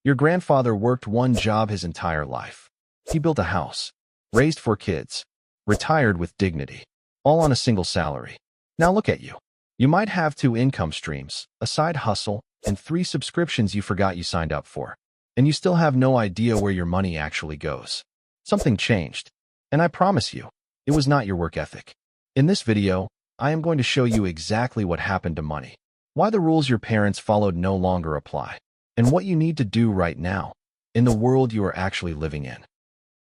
Your grandfather worked one job his entire life. He built a house, raised 4 kids, retired with dignity, all on a single salary. Now look at you. You might have 2 income streams, a side hustle, and 3 subscriptions you forgot you signed up for. And you still have no idea where your money actually goes. Something changed. And I promise you, it was not your work ethic. In this video, I am going to show you exactly what happened to money, why the rules your parents followed no longer apply, and what you need to do right now in the world you are actually living in.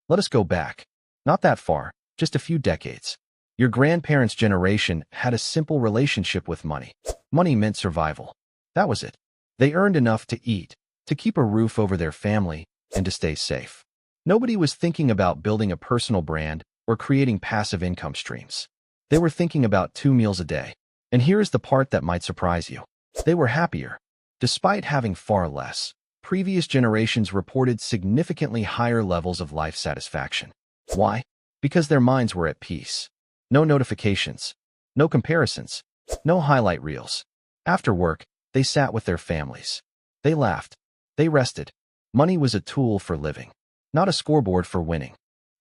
Let us go back. Not that far, just a few decades. Your grandparents' generation had a simple relationship with money. Money meant survival. That was it. They earned enough to eat, to keep a roof over their family, and to stay safe. Nobody was thinking about building a personal brand or creating passive income streams. They were thinking about 2 meals a day. And here is the part that might surprise you. They were happier. Despite having far less, previous generations reported significantly higher levels of life satisfaction. Why? Because their minds were at peace. No notifications, no comparisons, no highlight reels. After work, they sat with their families. They laughed. They rested. Money was a tool for living, not a scoreboard for winning.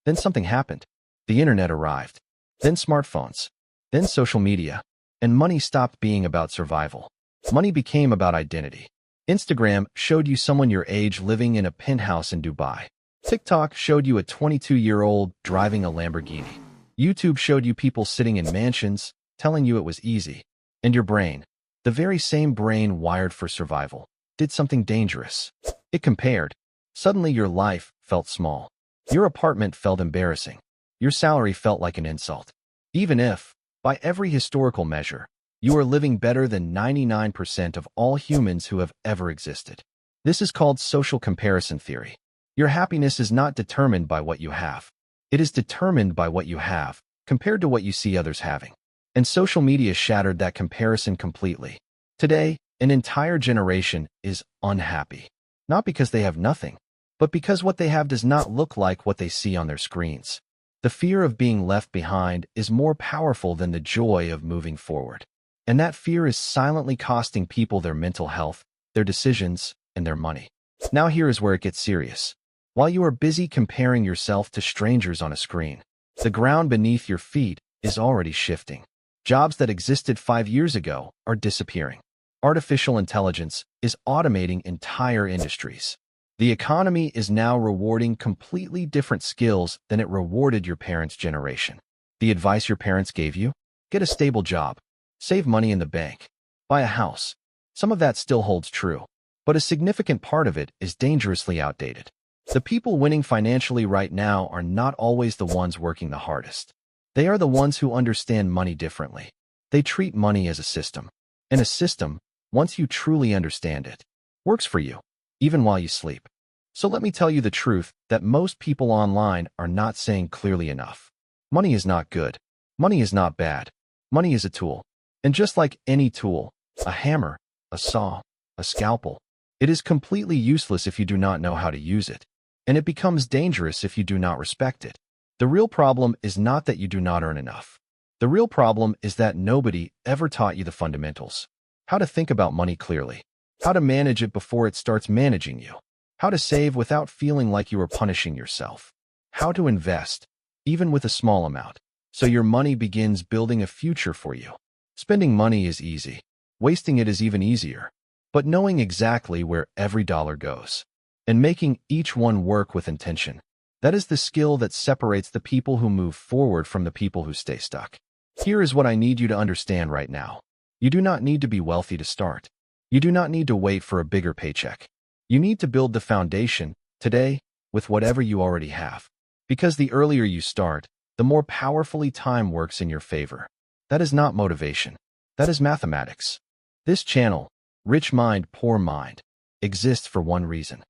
Then something happened. The internet arrived. Then smartphones. Then social media. And money stopped being about survival. Money became about identity. Instagram showed you someone your age living in a penthouse in Dubai. TikTok showed you a 22-year-old driving a Lamborghini. YouTube showed you people sitting in mansions, telling you it was easy. And your brain, the very same brain wired for survival, did something dangerous. It compared. Suddenly your life felt small. Your apartment felt embarrassing. Your salary felt like an insult. Even if, by every historical measure, you are living better than 99% of all humans who have ever existed. This is called social comparison theory. Your happiness is not determined by what you have. It is determined by what you have, compared to what you see others having. And social media shattered that comparison completely. Today, an entire generation is unhappy. Not because they have nothing, but because what they have does not look like what they see on their screens. The fear of being left behind is more powerful than the joy of moving forward. And that fear is silently costing people their mental health, their decisions, and their money. Now here is where it gets serious. While you are busy comparing yourself to strangers on a screen, the ground beneath your feet is already shifting. Jobs that existed 5 years ago are disappearing. Artificial intelligence is automating entire industries. The economy is now rewarding completely different skills than it rewarded your parents' generation. The advice your parents gave you? Get a stable job. Save money in the bank. Buy a house. Some of that still holds true, but a significant part of it is dangerously outdated. The people winning financially right now are not always the ones working the hardest. They are the ones who understand money differently. They treat money as a system. And a system, once you truly understand it, works for you, even while you sleep. So let me tell you the truth that most people online are not saying clearly enough. Money is not good. Money is not bad. Money is a tool. And just like any tool, a hammer, a saw, a scalpel, it is completely useless if you do not know how to use it. And it becomes dangerous if you do not respect it. The real problem is not that you do not earn enough. The real problem is that nobody ever taught you the fundamentals. How to think about money clearly. How to manage it before it starts managing you. How to save without feeling like you are punishing yourself. How to invest, even with a small amount, so your money begins building a future for you. Spending money is easy. Wasting it is even easier. But knowing exactly where every dollar goes and making each one work with intention, that is the skill that separates the people who move forward from the people who stay stuck. Here is what I need you to understand right now. You do not need to be wealthy to start. You do not need to wait for a bigger paycheck. You need to build the foundation today with whatever you already have. Because the earlier you start, the more powerfully time works in your favor. That is not motivation. That is mathematics. This channel, Rich Mind, Poor Mind, exists for one reason: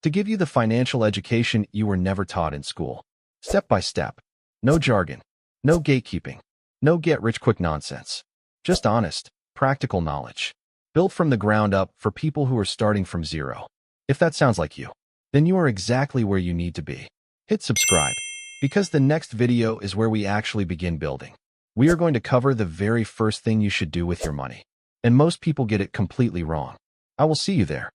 to give you the financial education you were never taught in school. Step by step. No jargon. No gatekeeping. No get-rich-quick nonsense. Just honest, practical knowledge. Built from the ground up for people who are starting from zero. If that sounds like you, then you are exactly where you need to be. Hit subscribe, because the next video is where we actually begin building. We are going to cover the very first thing you should do with your money. And most people get it completely wrong. I will see you there.